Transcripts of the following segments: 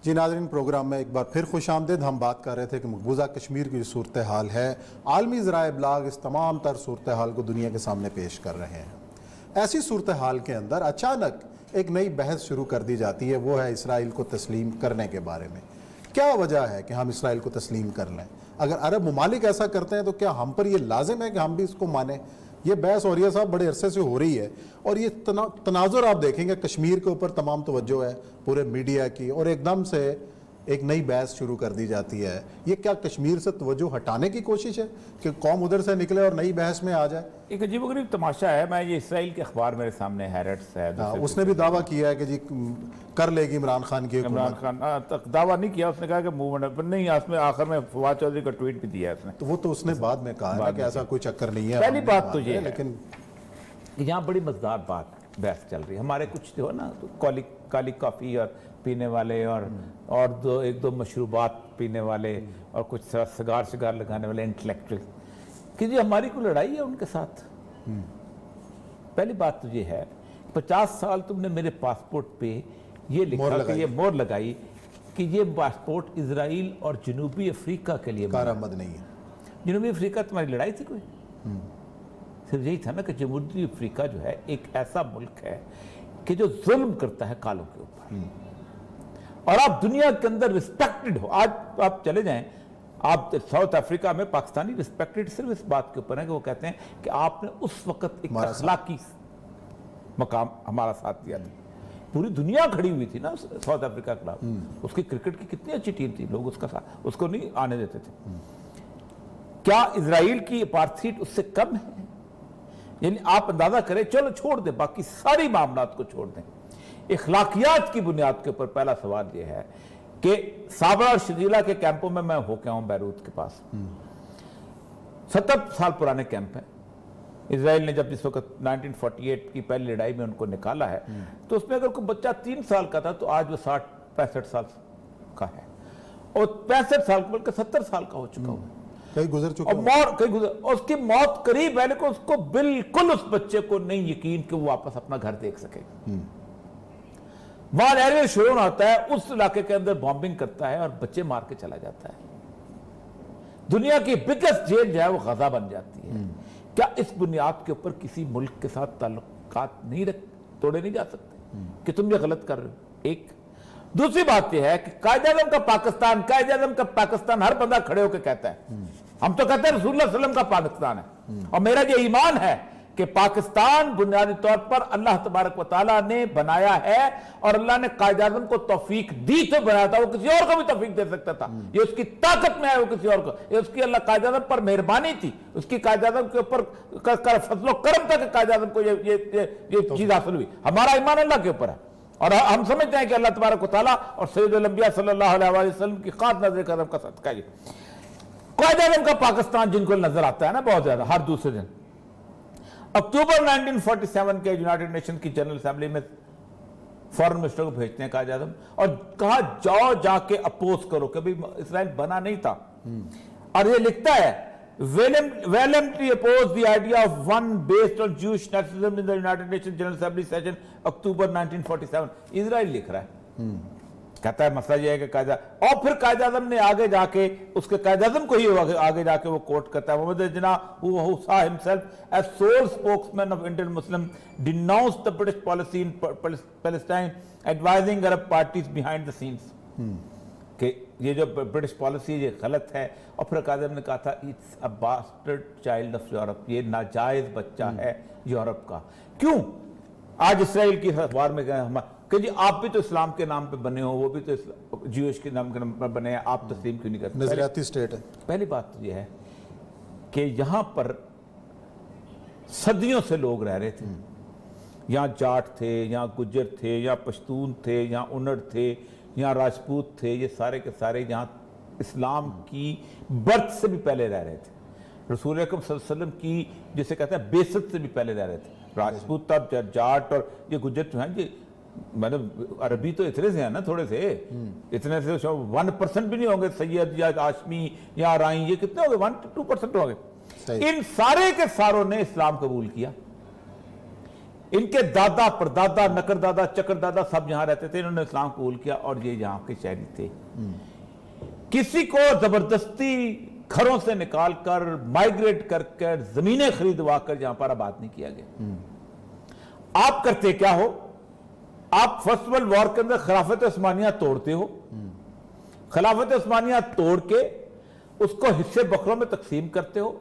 جی ناظرین، پروگرام میں ایک بار پھر خوش آمدید۔ ہم بات کر رہے تھے کہ مقبوضہ کشمیر کی جو صورتحال ہے، عالمی ذرائع ابلاغ اس تمام تر صورتحال کو دنیا کے سامنے پیش کر رہے ہیں۔ ایسی صورتحال کے اندر اچانک ایک نئی بحث شروع کر دی جاتی ہے، وہ ہے اسرائیل کو تسلیم کرنے کے بارے میں۔ کیا وجہ ہے کہ ہم اسرائیل کو تسلیم کر لیں؟ اگر عرب ممالک ایسا کرتے ہیں تو کیا ہم پر یہ لازم ہے کہ ہم بھی اس کو مانیں؟ یہ بحث اور یہ صاحب بڑے عرصے سے ہو رہی ہے، اور یہ تناظر آپ دیکھیں گے کشمیر کے اوپر تمام توجہ ہے پورے میڈیا کی، اور ایک دم سے ایک نئی بحث شروع کر دی جاتی ہے۔ یہ کیا کشمیر سے توجہ ہٹانے کی کوشش ہے کہ قوم ادھر سے نکلے اور نئی بحث میں آ جائے؟ ایک عجیب و غریب تماشا ہے۔ میں یہ اسرائیل کے اخبار میرے سامنے ہیرٹس ہے، اس نے بھی دعویٰ کیا ہے کہ جی کر لے گی عمران خان کی عمران خان تک دعویٰ نہیں کیا، اس نے کہا کہ موومنٹ نہیں، اس میں آخر میں فواد چودھری کا ٹویٹ بھی دیا اس نے۔ تو وہ تو اس نے بعد میں کہا ہے کہ ایسا کوئی چکر نہیں ہے۔ پہلی بات تو یہ ہے لیکن یہاں بڑی مزدار بحث چل رہی ہے۔ ہمارے کچھ جو ہے نا کالی کافی اور پینے والے اور ایک دو مشروبات پینے والے اور کچھ سگار لگانے والے انٹلیکچوئل کہ جی ہماری کوئی لڑائی ہے ان کے ساتھ۔ پہلی بات تو یہ ہے 50 سال تم نے میرے پاسپورٹ پہ یہ لکھا کہ یہ مور لگائی کہ یہ پاسپورٹ اسرائیل اور جنوبی افریقہ کے لیے کارآمد نہیں ہے۔ جنوبی افریقہ تمہاری لڑائی تھی کوئی؟ صرف یہی تھا نا کہ جنوبی افریقہ جو ہے ایک ایسا ملک ہے کہ جو ظلم کرتا ہے کالوں کے اوپر، اور آپ دنیا کے اندر ریسپیکٹڈ ہو۔ آج آپ چلے جائیں، آپ ساؤتھ افریقہ میں پاکستانی ریسپیکٹڈ صرف اس بات کے اوپر ہے کہ وہ کہتے ہیں کہ آپ نے اس وقت ایک اخلاقی مقام ہمارا ساتھ دیا تھا۔ پوری دنیا کھڑی ہوئی تھی نا ساؤتھ افریقہ کے خلاف، اس کی کرکٹ کی کتنی اچھی ٹیم تھی، لوگ اس کو نہیں آنے دیتے تھے۔ کیا اسرائیل کی اپارتھیڈ اس سے کم ہے؟ یعنی آپ اندازہ کریں، چلو چھوڑ دیں باقی ساری معاملات کو چھوڑ دیں، اخلاقیات کی بنیاد کے اوپر پہلا سوال یہ ہے کہ صابرہ اور شجیلہ کے کیمپوں میں ہو کے ہوں بیروت کے پاس، 70 سال پرانے کیمپ ہیں۔ اسرائیل نے جب اس وقت 1948 کی پہلی لڑائی میں ان کو نکالا ہے تو اس میں اگر کوئی بچہ 3 سال کا تھا تو آج وہ 65 سال کا ہے، اور 65 سال بلکہ 70 سال کا ہو چکا ہوا ہے، کہیں گزر چکا اور اس کی موت قریب ہے، لیکن اس کو بالکل اس بچے کو نہیں یقین کہ وہ واپس اپنا گھر دیکھ سکے۔ وہاں ایریل شرون آتا ہے، اس علاقے کے اندر بامبنگ کرتا ہے اور بچے مار کے چلا جاتا ہے۔ دنیا کی بگیسٹ جیل جو ہے وہ غزہ بن جاتی ہے۔ کیا اس بنیاد کے اوپر کسی ملک کے ساتھ تعلقات توڑے نہیں جا سکتے کہ تم یہ غلط کر رہے ہو؟ ایک دوسری بات یہ ہے کہ قائد اعظم کا پاکستان ہر بندہ کھڑے ہو کے کہتا ہے، ہم تو کہتے ہیں رسول اللہ صلی اللہ علیہ وسلم کا پاکستان ہے، اور میرا یہ ایمان ہے کہ پاکستان بنیادی طور پر اللہ تبارک و تعالیٰ نے بنایا ہے، اور اللہ نے قائد اعظم کو توفیق دی تو بنایا تھا، وہ کسی اور کو بھی توفیق دے سکتا تھا، یہ اس کی طاقت میں ہے، وہ کسی اور کو، یہ اس کی اللہ قائد اعظم پر مہربانی تھی، اس کی قائد اعظم کے اوپر فضل و کرم تھا کہ قائد اعظم کو یہ چیز حاصل ہوئی۔ ہمارا ایمان اللہ کے اوپر ہے، اور ہم سمجھتے ہیں کہ اللہ تبارک و تعالیٰ اور سید الانبیاء صلی اللہ علیہ وآلہ وسلم کی خاص نظر کرم کا صدقہ ہے۔ قائد اعظم کا پاکستان جن کو نظر آتا ہے نا بہت زیادہ ہر دوسرے دن، اکتوبر 1947 کے یونائٹڈ نیشن کی جنرل اسمبلی میں فورن منسٹر کو بھیجتے ہیں قائد اعظم، اور کہا جاؤ جا کے اپوز کرو کہ بھی اسرائیل بنا نہیں تھا، اور یہ لکھتا ہے violently oppose the idea of one based on Jewish nationalism in the United Nations General Assembly session October 1947۔ اسرائیل لکھ رہا ہے، کہتا ہے مسئلہ یہ ہے کہ قائد اعظم، اور پھر قائد اعظم نے آگے جا کے اس کے قائد اعظم کو ہی آگے جا کے وہ کوٹ کرتا ہے، محمد جناح who saw himself as sole spokesman of Indian Muslim denounced the British policy in Palestine advising Arab parties behind the scenes کہ یہ جو برٹش پالیسی یہ غلط ہے، اور پھر قائد اعظم نے کہا تھا it's a bastard child of Europe، یہ ناجائز بچہ ہے یورپ کا۔ کیوں آج اسرائیل کی اخبار میں کہ جی آپ بھی تو اسلام کے نام پہ بنے ہو، وہ بھی تو جیوش کے نام پہ بنے ہیں، آپ تسلیم کیوں نہیں کرتے؟ نظریاتی اسٹیٹ ہے۔ پہلی بات تو یہ ہے کہ یہاں پر صدیوں سے لوگ رہ رہے تھے، یہاں جاٹ تھے، یہاں گجر تھے، یہاں پشتون تھے، یہاں انڑ تھے، یہاں راجپوت تھے، یہ سارے کے سارے یہاں اسلام کی برتھ سے بھی پہلے رہ رہے تھے، رسول اکرم صلی اللہ علیہ وسلم کی جسے کہتے ہیں بیست سے بھی پہلے رہ رہے تھے۔ راجپوت تب جاٹ اور یہ گجر جو ہیں، یہ مطلب عربی تو اتنے سے ہیں نا، تھوڑے سے اتنے سے 1% بھی نہیں ہوں گے، سید یا ہاشمی یا آرائیں، یہ کتنے ہو گئے؟ 1-2% ہو گئے۔ ان سارے کے ساروں نے اسلام قبول کیا، इनके दादा परदादा नकरदादा चकरदादा सब यहां रहते थे, इन्होंने इस्लाम कबूल किया और ये यहां के शहरी थे। किसी को जबरदस्ती घरों से निकालकर माइग्रेट कर जमीनें खरीदवा कर यहां पर आबाद नहीं किया गया। आप करते क्या हो, आप फर्स्ट वर्ल्ड वॉर के अंदर खिलाफत उस्मानिया तोड़ते हो, खिलाफत उस्मानिया तोड़ के उसको हिस्से बकरों में तकसीम करते हो,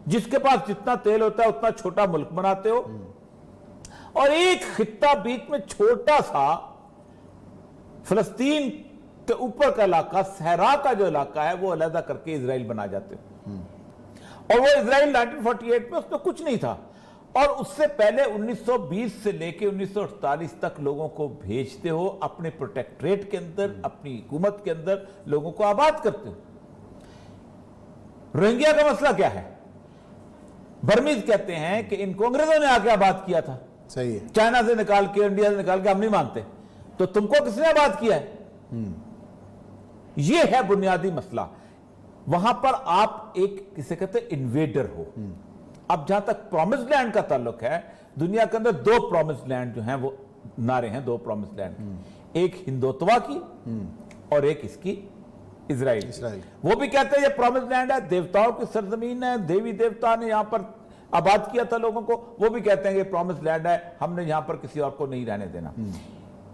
जिसके पास जितना तेल होता है उतना छोटा मुल्क बनाते हो, और एक खित्ता बीच में छोटा सा फिलिस्तीन के ऊपर का इलाका, सहरा का जो इलाका है, वो अलहदा करके इजराइल बना जाते हो। और वो इजराइल 1948 में उसमें कुछ नहीं था, और उससे पहले 1920 से लेके 1948 तक लोगों को भेजते हो अपने प्रोटेक्टरेट के अंदर, अपनी हुकूमत के अंदर लोगों को आबाद करते हो। रोहिंग्या का मसला क्या है? बर्मीज कहते हैं कि इनको अंग्रेजों ने आके आबाद किया था, सही है, चाइना से निकाल के, इंडिया से निकाल के, हम नहीं मानते। तो तुमको किसने आबाद किया है? यह है बुनियादी मसला। वहां पर आप एक किसे कहते हैं इन्वेडर हो। अब जहां तक प्रॉमिस्ड लैंड का ताल्लुक है, दुनिया के अंदर दो प्रॉमिस्ड लैंड जो हैं वो नारे हैं, दो प्रॉमिस्ड लैंड, एक हिंदुत्वा की और एक इसकी इजराइल। वो भी कहते हैं ये प्रॉमिस्ड लैंड है, देवताओं की सरजमीन है, देवी देवता ने यहां पर आबाद किया था लोगों को, वो भी कहते हैं ये प्रॉमिस्ड लैंड है, हमने यहां पर किसी और को नहीं रहने देना।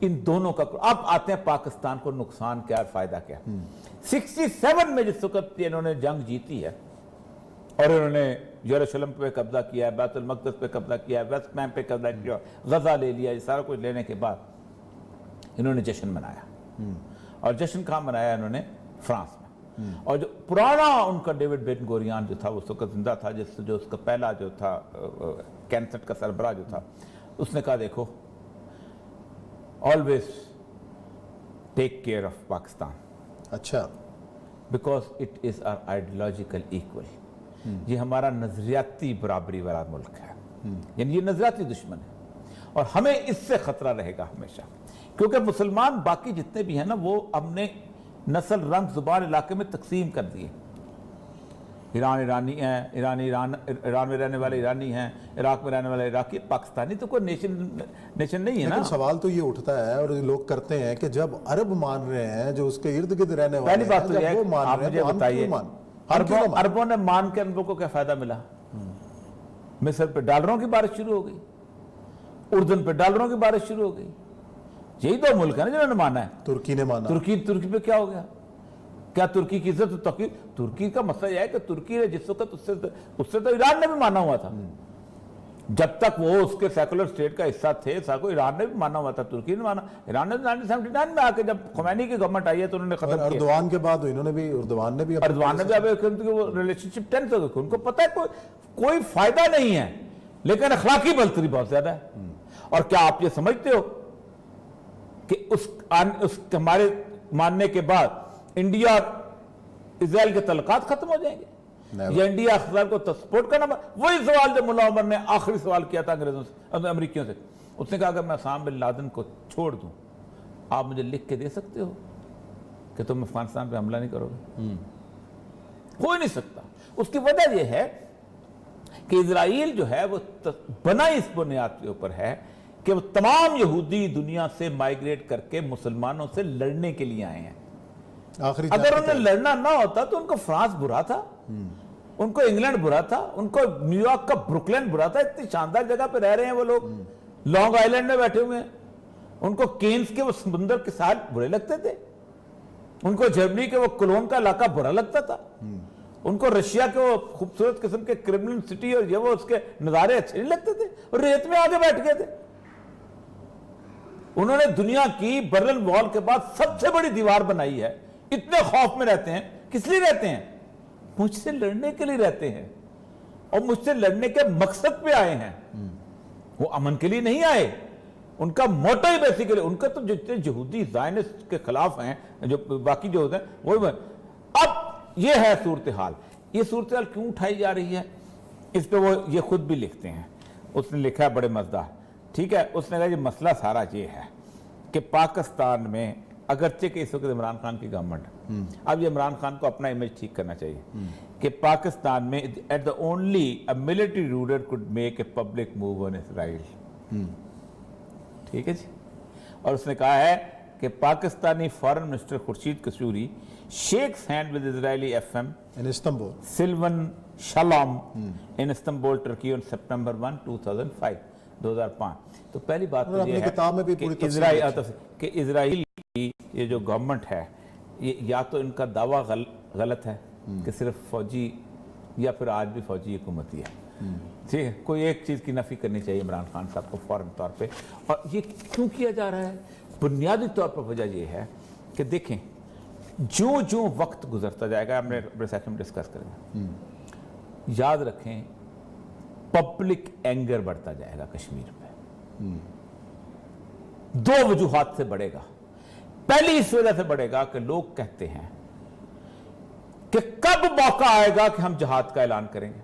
इन दोनों का अब आते हैं पाकिस्तान को नुकसान क्या, फायदा क्या। 67 में जिस वक्त इन्होंने जंग जीती है और इन्होंने यरूशलेम पे कब्जा किया है, बैतुल मक़दस पे कब्जा किया है, वेस्ट बैंक पे कब्जा किया, गजा ले लिया, ये सारा कुछ लेने के बाद इन्होंने जश्न मनाया। और जश्न कहां मनाया इन्होंने? फ्रांस में। और जो पुराना उनका डेविड बेन गोरियान जो था, वो उस वक्त जिंदा था, जिससे जो उसका पहला जो था कैंसर का सरबराह जो था, उसने कहा देखो always take care of Pakistan, अच्छा, because it is our ideological equal. ये हमारा नजरियाती बराबरी वाला मुल्क है, यानी ये नजरियाती दुश्मन है और हमें इससे खतरा रहेगा हमेशा, क्योंकि मुसलमान बाकी जितने भी हैं ना, वो हमने नस्ल रंग जुबान इलाके में तकसीम कर दिए। ईरान में रहने वाले ईरानी हैं, इराक में रहने वाले इराकी, पाकिस्तानी तो कोई नेशन नहीं है ना। सवाल तो ये उठता है और लोग करते हैं कि जब अरब मान रहे हैं, जो उसके इर्द गिर्द रहने वाले, पहली बात तो यह है, आप मुझे बताइए, अरबों ने मान के उनको क्या फायदा मिला? मिस्र पे डॉलरों की बारिश शुरू हो गई, उर्दन पे डॉलरों की बारिश शुरू हो गई। यही दो मुल्क है ना जिन्होंने माना है। तुर्की ने माना, तुर्की पे क्या हो गया? क्या तुर्की की इज्जत? तुर्की का मसला यह है कि तुर्की ने जिस वक्त उससे तो ईरान ने भी माना हुआ था, जब तक वो उसके सेकुलर स्टेट का हिस्सा थे, ईरान ने भी माना हुआ था, तुर्की ने माना। ईरान ने 1979 में आके जब खुमैनी की गवर्नमेंट आई है तो उन्होंने खत्म किया। अर्दवान के बाद इन्होंने भी, अर्दवान ने भी रिलेशनशिप टेंस हो गई। उनको पता है कोई फायदा नहीं है, लेकिन अखलाकी बलतरी बहुत ज्यादा है। और क्या आप ये समझते हो कि उस हमारे मानने के बाद इंडिया इजराइल के तल्लुकात खत्म हो जाएंगे, या इंडिया इजराइल को सपोर्ट करना? वही सवाल जो मुल्ला उमर ने आखिरी सवाल किया था अंग्रेजों से, अमेरिकियों से। उसने कहा अगर मैं उसामा बिन लादेन को छोड़ दूं, आप मुझे लिख के दे सकते हो कि तुम अफगानिस्तान पे हमला नहीं करोगे? हो ही नहीं सकता। उसकी वजह यह है कि इजराइल जो है वो बना इस बुनियाद के ऊपर है कि वो तमाम यहूदी दुनिया से माइग्रेट करके मुसलमानों से लड़ने के लिए आए हैं। अगर उन्हें लड़ना ना होता तो उनको फ्रांस बुरा था, उनको इंग्लैंड बुरा था, उनको न्यूयॉर्क का ब्रुकलिन बुरा था। इतनी शानदार जगह पे रह रहे हैं वो लोग, लॉन्ग आइलैंड में बैठे हुए हैं। उनको केन्स के वो समुद्र के साथ बुरे लगते थे, उनको जर्मनी के वो कोलोन का इलाका बुरा लगता था, उनको रशिया के वो खूबसूरत किस्म के क्रिमिनल सिटी और ये वो उसके नजारे अच्छे नहीं लगते थे, और रेत में आगे बैठ गए थे। उन्होंने दुनिया की बर्लिन वॉल के बाद सबसे बड़ी दीवार बनाई है। इतने खौफ में रहते हैं, किस लिए रहते हैं? मुझसे लड़ने के लिए रहते हैं, और मुझसे लड़ने के मकसद पे आए हैं। वो अमन के लिए नहीं आए। उनका मोटो ही बेसिकली, उनका तो जितने यहूदी ज़ायनिस्ट के खिलाफ हैं, जो बाकी जो होते हैं वो। अब ये है सूरत हाल। ये सूरत हाल क्यों उठाई जा रही है, इस पे वो ये खुद भी लिखते हैं। उसने लिखा है बड़े मजेदार, ठीक है। उसने कहा ये मसला सारा ये है कि पाकिस्तान में अगरचे कि इस वक्त इमरान खान की गवर्नमेंट, अब ये इमरान खान को अपना इमेज ठीक करना चाहिए कि पाकिस्तान में at the only a military ruler could make a public move on Israel. ठीक है जी। और उसने कहा है कि Pakistani foreign minister Khurshid Kasuri shakes hand with Israeli FM in Istanbul Silvan Shalom in Istanbul Turkey on सितंबर 1, 2005। तो पहली बात तो अपनी ये है किताब में भी पूरी कि इजराइल की ये जो गवर्नमेंट है, ये या तो इनका दावा गलत है कि सिर्फ फौजी या फिर आज भी फौजी हुकूमत ही है, ठीक है। कोई एक चीज़ की नफ़ी करनी चाहिए इमरान खान साहब को फौरन तौर पे। और ये क्यों किया जा रहा है? बुनियादी तौर पर वजह ये है कि देखें, जो जो वक्त गुजरता जाएगा, हमने अपने सेशन में डिस्कस करेंगे, याद रखें पब्लिक एंगर बढ़ता जाएगा कश्मीर में। दो वजूहात से बढ़ेगा। पहली इस वजह से बढ़ेगा कि लोग कहते हैं कि कब मौका आएगा कि हम जहाद का ऐलान करेंगे।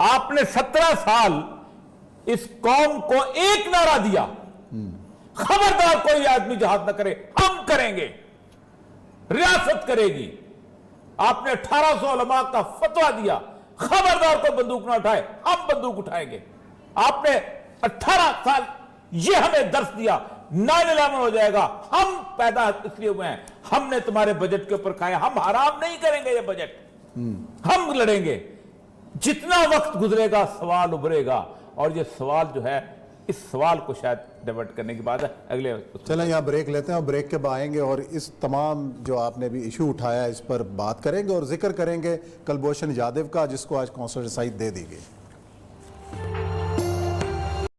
आपने 17 साल इस कौम को एक नारा दिया, खबरदार कोई आदमी जहाद ना करे, हम करेंगे, रियासत करेगी। आपने 1800 उलमा का फतवा दिया, खबरदार कोई बंदूक ना उठाए, हम बंदूक उठाएंगे। आपने 18 साल ये हमें दर्श दिया, 9/11 हो जाएगा, हम पैदा इसलिए हुए हैं, हमने तुम्हारे बजट के ऊपर खाया, हम हराम नहीं करेंगे ये बजट, हम लड़ेंगे। जितना वक्त गुजरेगा सवाल उभरेगा, और ये सवाल जो है, इस सवाल को शायद डिबेट करने की बात है अगले। चलें यहाँ ब्रेक लेते हैं और ब्रेक के बाद आएंगे और इस तमाम जो आपने भी इशू उठाया इस पर बात करेंगे और जिक्र करेंगे कुलभूषण जाधव का, जिसको आज कौंसलर साइड दे दी गई।